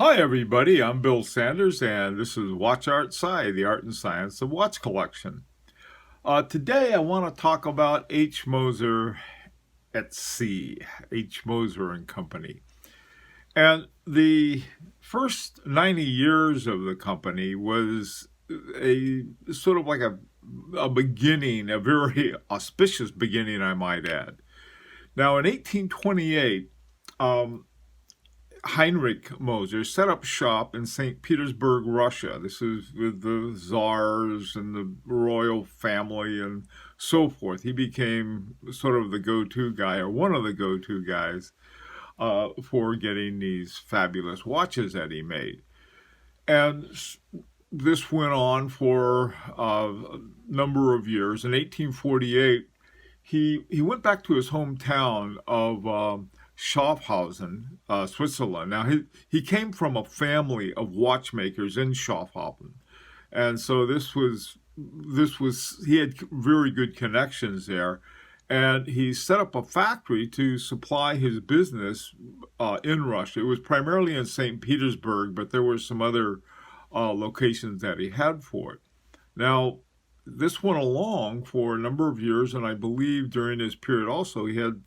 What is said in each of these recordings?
Hi everybody, I'm Bill Sanders and this is Watch Art Cie, the art and science of watch collection. Today I want to talk about H. Moser et Cie, H. Moser and Company. And the first 90 years of the company was a sort of like a beginning, a very auspicious beginning, I might add. Now in 1828, Heinrich Moser set up shop in St. Petersburg, Russia. This is with the czars and the royal family and so forth. He became sort of the go-to guy, or one of the go-to guys, for getting these fabulous watches that he made. And this went on for a number of years. In 1848, he went back to his hometown of Schaffhausen, Switzerland. Now he came from a family of watchmakers in Schaffhausen, and so this was he had very good connections there, and he set up a factory to supply his business in Russia. It was primarily in St. Petersburg, but there were some other locations that he had for it. Now, this went along for a number of years, and I believe during this period also he had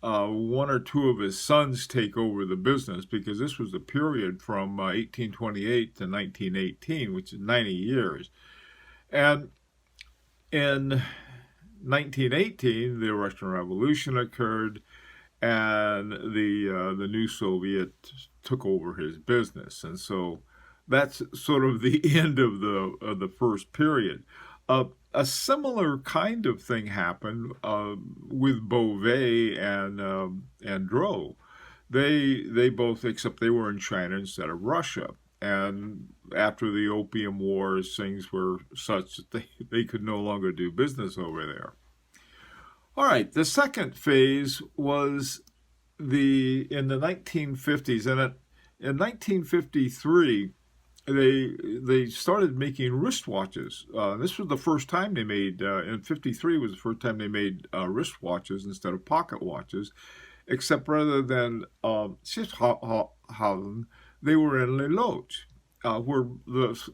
one or two of his sons take over the business, because this was the period from 1828 to 1918, which is 90 years. And in 1918, the Russian Revolution occurred, and the new Soviet took over his business, and so that's sort of the end of the first period. A similar kind of thing happened with Beauvais and Dro. They both, except they were in China instead of Russia. And after the Opium Wars, things were such that they could no longer do business over there. All right, the second phase was in the 1950s, and in 1953 they started making wristwatches. This was the first time they made, in 53 was the first time they made wristwatches instead of pocket watches, except rather than Schiffhausen, they were in Le Loge, where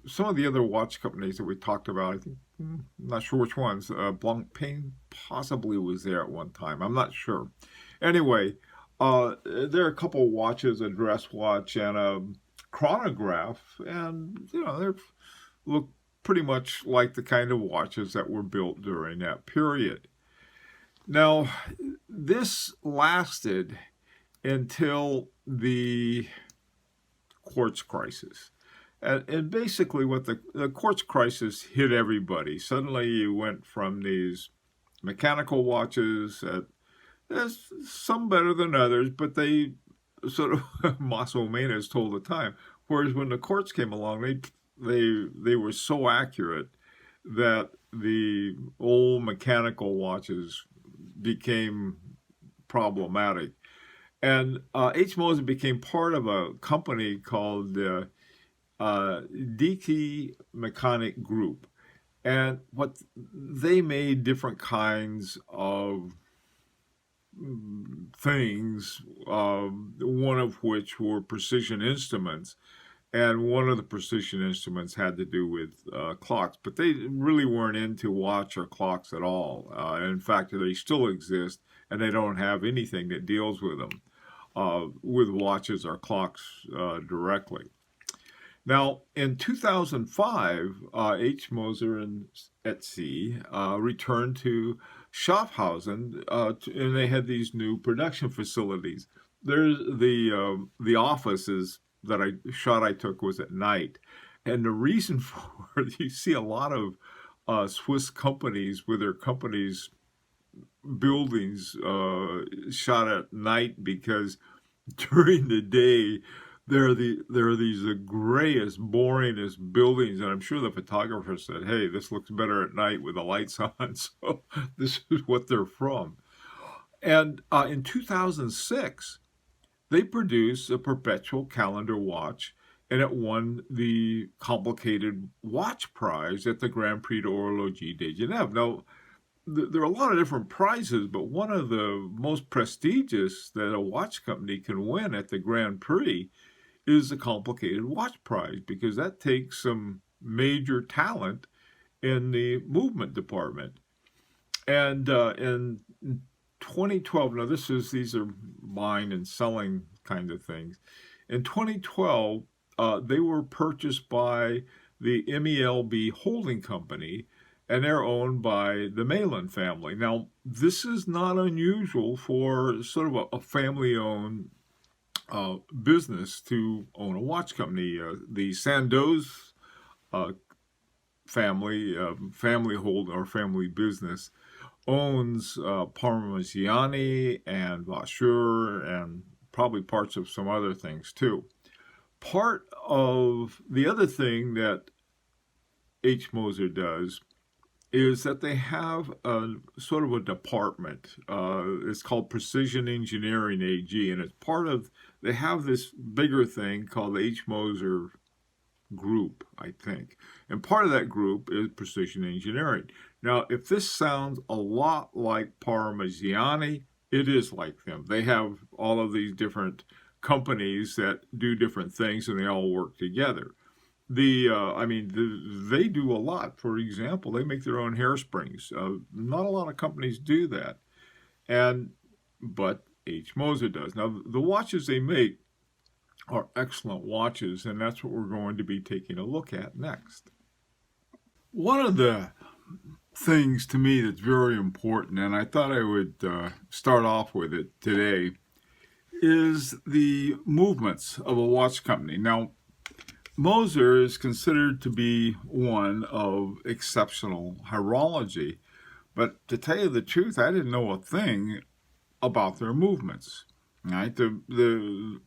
some of the other watch companies that we talked about, I think, I'm not sure which ones, Blancpain possibly was there at one time, I'm not sure. Anyway, there are a couple of watches, a dress watch and a chronograph, and they look pretty much like the kind of watches that were built during that period. Now, this lasted until the quartz crisis. And basically what the quartz crisis hit everybody. Suddenly you went from these mechanical watches, there's some better than others, but they sort of Maso-Menas told the time. Whereas when the quartz came along, they were so accurate that the old mechanical watches became problematic. And H. Moser became part of a company called DT Mechanic Group. And what they made different kinds of things, one of which were precision instruments, and one of the precision instruments had to do with clocks, but they really weren't into watch or clocks at all. In fact, they still exist, and they don't have anything that deals with them, with watches or clocks directly. Now, in 2005, H. Moser and Cie returned to Schaffhausen, and they had these new production facilities. There's the offices that I took was at night, and the reason for it, you see a lot of Swiss companies with their companies buildings shot at night, because during the day there are these grayest, boringest buildings, and I'm sure the photographer said, "Hey, this looks better at night with the lights on." So this is what they're from. And in 2006, they produced a perpetual calendar watch, and it won the complicated watch prize at the Grand Prix d'Horologie de Genève. Now, there are a lot of different prizes, but one of the most prestigious that a watch company can win at the Grand Prix is a complicated watch prize, because that takes some major talent in the movement department. And in 2012, now these are buying and selling kind of things. In 2012, they were purchased by the MELB holding company, and they're owned by the Malin family. Now, this is not unusual for sort of a family-owned business to own a watch company. The Sandoz family hold or family business owns Parmigiani and Vauchour and probably parts of some other things too. Part of the other thing that H. Moser does is that they have a sort of a department. It's called Precision Engineering AG, and it's part of, they have this bigger thing called the H. Moser group, I think. And part of that group is precision engineering. Now, if this sounds a lot like Parmigiani, it is like them. They have all of these different companies that do different things, and they all work together. They do a lot. For example, they make their own hairsprings. Not a lot of companies do that, but H. Moser does. Now, the watches they make are excellent watches, and that's what we're going to be taking a look at next. One of the things to me that's very important, and I thought I would start off with it today, is the movements of a watch company. Now, Moser is considered to be one of exceptional horology, but to tell you the truth, I didn't know a thing about their movements. Right? The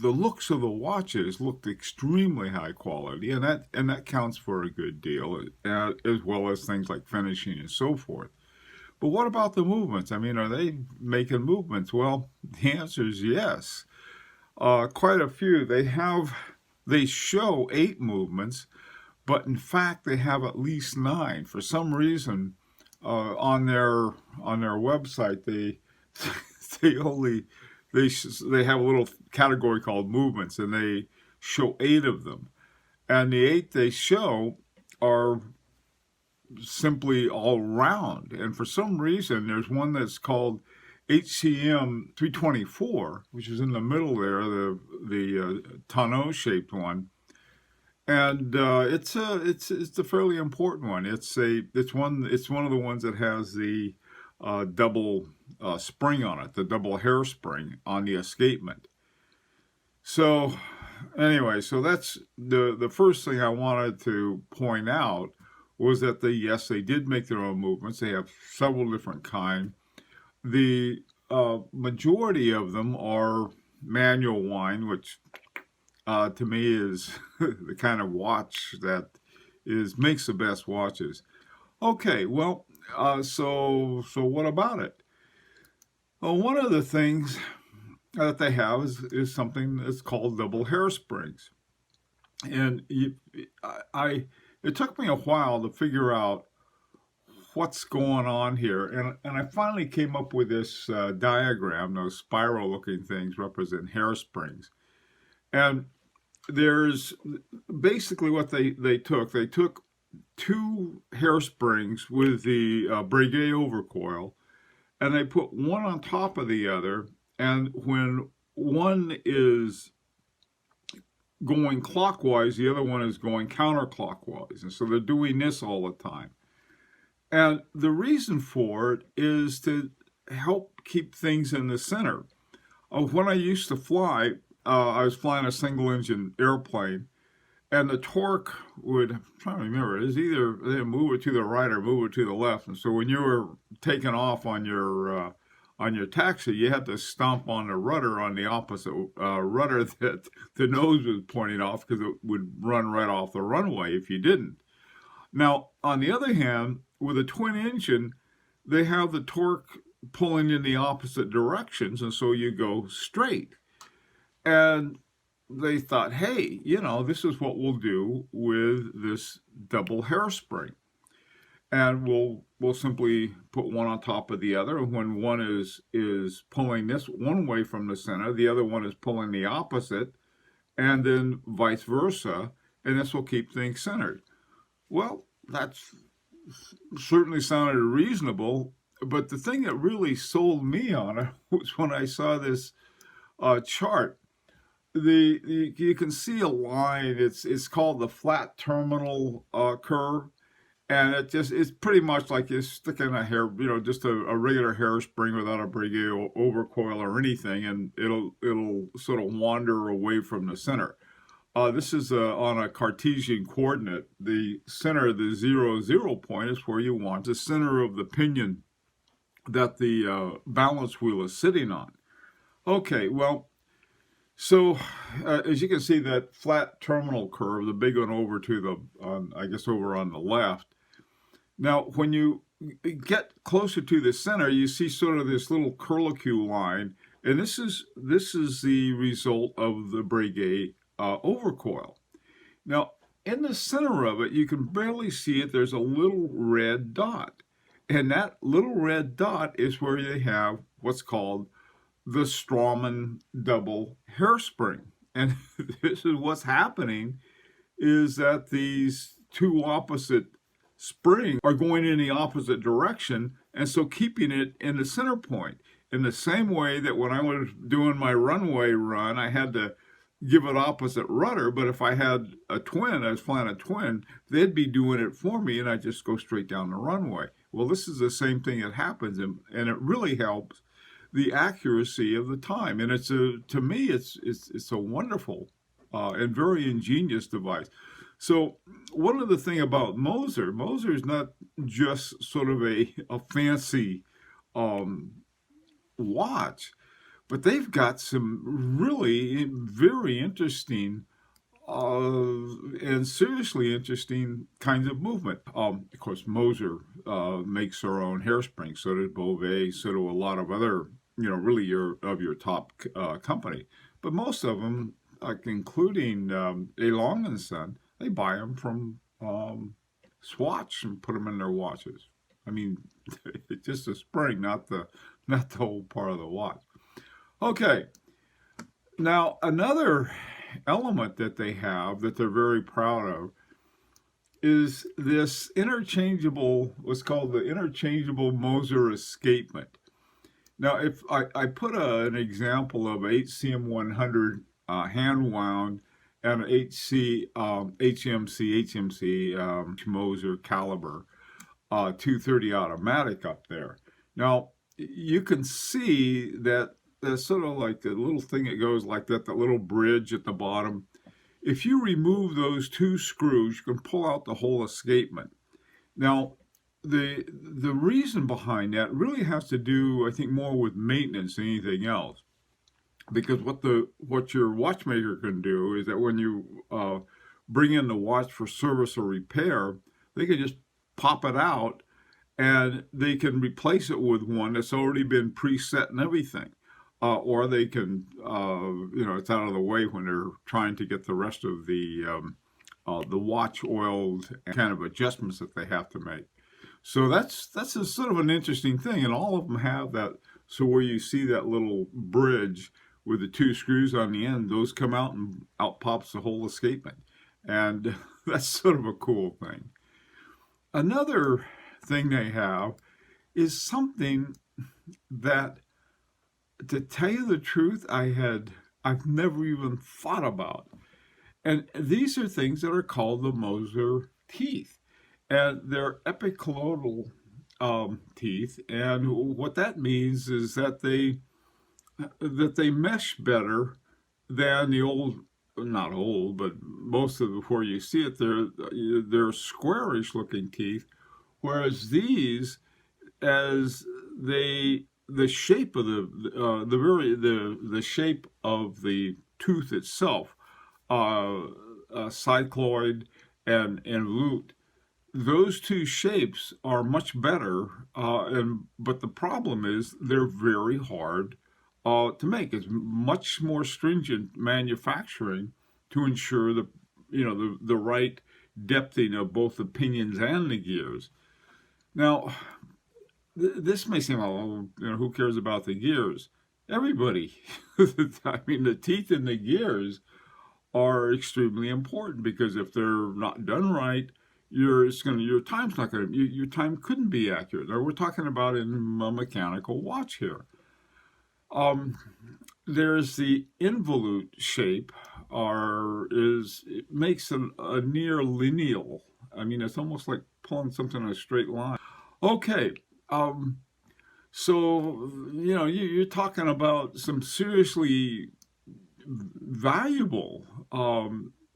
looks of the watches looked extremely high quality, and that counts for a good deal, as well as things like finishing and so forth. But what about the movements? I mean, are they making movements? Well, the answer is yes. Quite a few. They show 8 movements, but in fact they have at least 9. For some reason, on their website, they have a little category called movements, and they show 8 of them. And the 8 they show are simply all round. And for some reason, there's one that's called HCM 324, which is in the middle there, the tonneau-shaped one. And it's a fairly important one. It's one of the ones that has the double spring on it, the double hairspring on the escapement. So anyway, so that's the first thing I wanted to point out, was that they did make their own movements. They have several different kinds. The majority of them are manual wind, which to me is the kind of watch that makes the best watches. Okay, well, so what about it? Well, one of the things that they have is something that's called double hairsprings, and it took me a while to figure out what's going on here, and I finally came up with this diagram. Those spiral-looking things represent hairsprings, and there's basically what they took. They took 2 hairsprings with the Breguet overcoil, and they put one on top of the other, and when one is going clockwise, the other one is going counterclockwise, and so they're doing this all the time. And the reason for it is to help keep things in the center. When I used to fly, I was flying a single-engine airplane, and the torque would, I'm trying to remember, it was either they move it to the right or move it to the left. And so when you were taking off on your taxi, you had to stomp on the rudder on the opposite rudder that the nose was pointing off, because it would run right off the runway if you didn't. Now, on the other hand, with a twin engine, they have the torque pulling in the opposite directions, and so you go straight. And they thought, hey, this is what we'll do with this double hairspring. And we'll simply put one on top of the other. And when one is pulling this one way from the center, the other one is pulling the opposite. and then vice versa, and this will keep things centered. Well, that's certainly sounded reasonable, but the thing that really sold me on it was when I saw this chart. You can see a line. It's called the flat terminal curve, and it's pretty much like you're sticking a hair, just a regular hairspring without a brigade overcoil or anything, and it'll sort of wander away from the center. This is on a Cartesian coordinate. The center of the 0, 0 point is where you want the center of the pinion that the balance wheel is sitting on. Okay, well, so as you can see, that flat terminal curve, the big one over to the, I guess over on the left. Now, when you get closer to the center, you see sort of this little curlicue line, and this is the result of the brigade overcoil. Now, in the center of it, you can barely see it. There's a little red dot, and that little red dot is where they have what's called the Strawman double hairspring. And this is what's happening, is that these two opposite springs are going in the opposite direction, and so keeping it in the center point. In the same way that when I was doing my runway run, I had to give it opposite rudder, but if I had a twin, I was flying a twin, they'd be doing it for me, and I just go straight down the runway. Well, this is the same thing that happens, and it really helps the accuracy of the time. And to me, it's a wonderful and very ingenious device. So one of the thing about Moser is not just sort of a fancy watch, but they've got some really very interesting and seriously interesting kinds of movement. Of course, Moser makes their own hairspring. So does Beauvais. So do a lot of other, really your top company. But most of them, including Along and Son, they buy them from Swatch and put them in their watches. I mean, it's just a spring, not the whole part of the watch. Okay. Now, another element that they have that they're very proud of is this interchangeable, what's called the interchangeable Moser escapement. Now, if I put an example of HCM100 hand wound and an HMC Moser caliber 230 automatic up there. Now, you can see that there's sort of like the little thing that goes like that, the little bridge at the bottom. If you remove those two screws, you can pull out the whole escapement. Now, the reason behind that really has to do, I think, more with maintenance than anything else. Because what your watchmaker can do is that when you bring in the watch for service or repair, they can just pop it out and they can replace it with one that's already been preset and everything. Or they can, it's out of the way when they're trying to get the rest of the watch oiled and kind of adjustments that they have to make. So that's a sort of an interesting thing, and all of them have that. So where you see that little bridge with the two screws on the end, those come out and out pops the whole escapement, and that's sort of a cool thing. Another thing they have is something that, to tell you the truth, I've never even thought about. And these are things that are called the Moser teeth. And they're epiclodal teeth. And what that means is that they mesh better than the old, not old, but most of where you see it, they're squarish looking teeth. Whereas these, as the shape of the shape of the tooth itself, cycloid and lute, those two shapes are much better. But the problem is they're very hard to make. It's much more stringent manufacturing to ensure the right depthing of both the pinions and the gears. Now, this may seem, who cares about the gears? Everybody. I mean, the teeth and the gears are extremely important, because if they're not done right, your time's not going to your time couldn't be accurate. Now we're talking about in a mechanical watch here. Um, there's the involute shape, or is it makes a near lineal. I mean, it's almost like pulling something in a straight line. Okay, um, so you're talking about some seriously valuable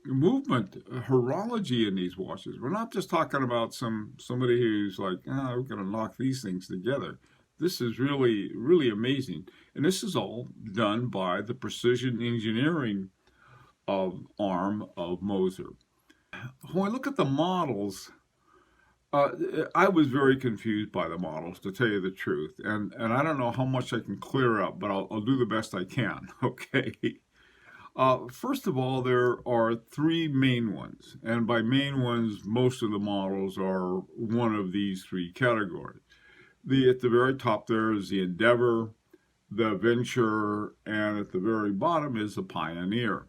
movement horology in these watches. We're not just talking about somebody who's like, we're going to knock these things together. This is really, really amazing. And this is all done by the precision engineering arm of Moser. When I look at the models, I was very confused by the models, to tell you the truth. And I don't know how much I can clear up, but I'll do the best I can, okay? First of all, there are three main ones. And by main ones, most of the models are one of these three categories. At the very top there is the Endeavor, the Venture, and at the very bottom is the Pioneer.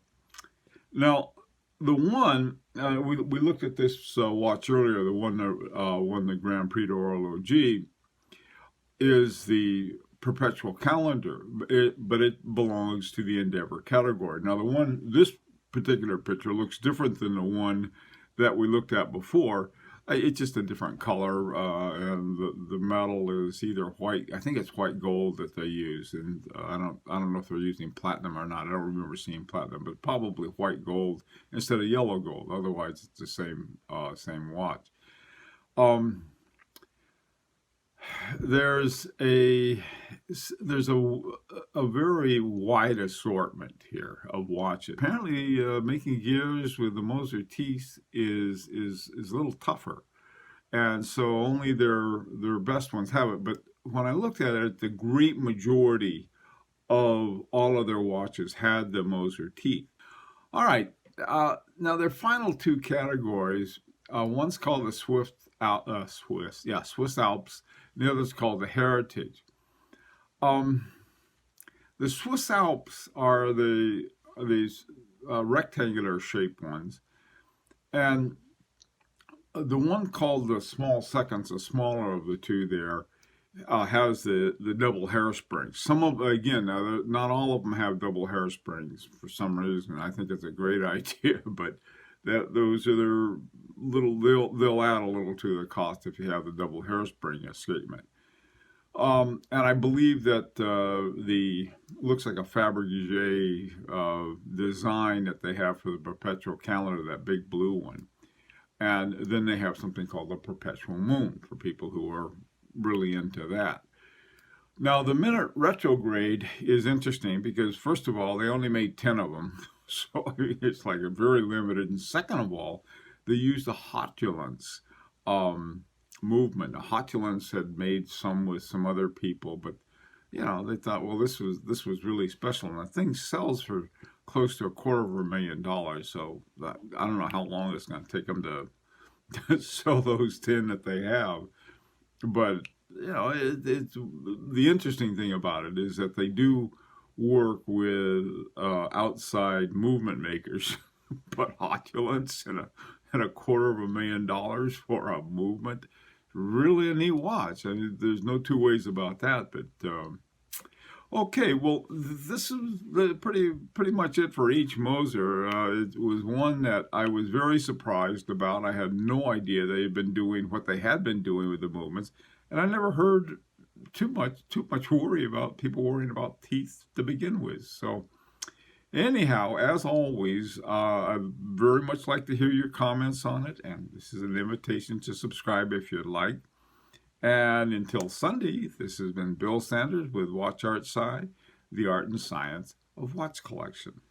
Now, the one, we looked at this watch earlier, the one that won the Grand Prix d'Horologie, is the perpetual calendar, but it belongs to the Endeavor category. Now, this particular picture looks different than the one that we looked at before. It's just a different color, and the metal is either white. I think it's white gold that they use, and I don't know if they're using platinum or not. I don't remember seeing platinum, but probably white gold instead of yellow gold. Otherwise, it's the same watch. There's a very wide assortment here of watches. Apparently, making gears with the Moser Teeth is a little tougher, and so only their best ones have it. But when I looked at it, the great majority of all of their watches had the Moser Teeth. All right, now their final two categories. One's called the Swiss Alps. The other's called the Heritage. The Swiss Alps are these rectangular shaped ones, and the one called the Small Seconds, the smaller of the two there, has the double hairsprings. Some of, again, not all of them have double hairsprings for some reason. I think it's a great idea, but those are their they'll add a little to the cost if you have the double hairspring escapement. And I believe that looks like a Fabergé design that they have for the perpetual calendar, that big blue one. And then they have something called the perpetual moon for people who are really into that. Now, the minute retrograde is interesting because, first of all, they only made 10 of them. So it's like a very limited. And second of all, they used the Hotulence movement. The Hotulence had made some with some other people, but they thought, well, this was really special. And the thing sells for close to $250,000. So I don't know how long it's going to take them to sell those 10 that they have. But it's the interesting thing about it is that they do work with outside movement makers, but Hotulence and $250,000 for a movement, really a neat watch. I mean, there's no two ways about that. But okay, well, this is pretty much it for each Moser. It was one that I was very surprised about. I had no idea they had been doing what they had been doing with the movements, and I never heard too much worry about people worrying about teeth to begin with. So anyhow, as always, I'd very much like to hear your comments on it, and this is an invitation to subscribe if you'd like. And until Sunday, this has been Bill Sanders with Watch Art Cie, the art and science of watch collection.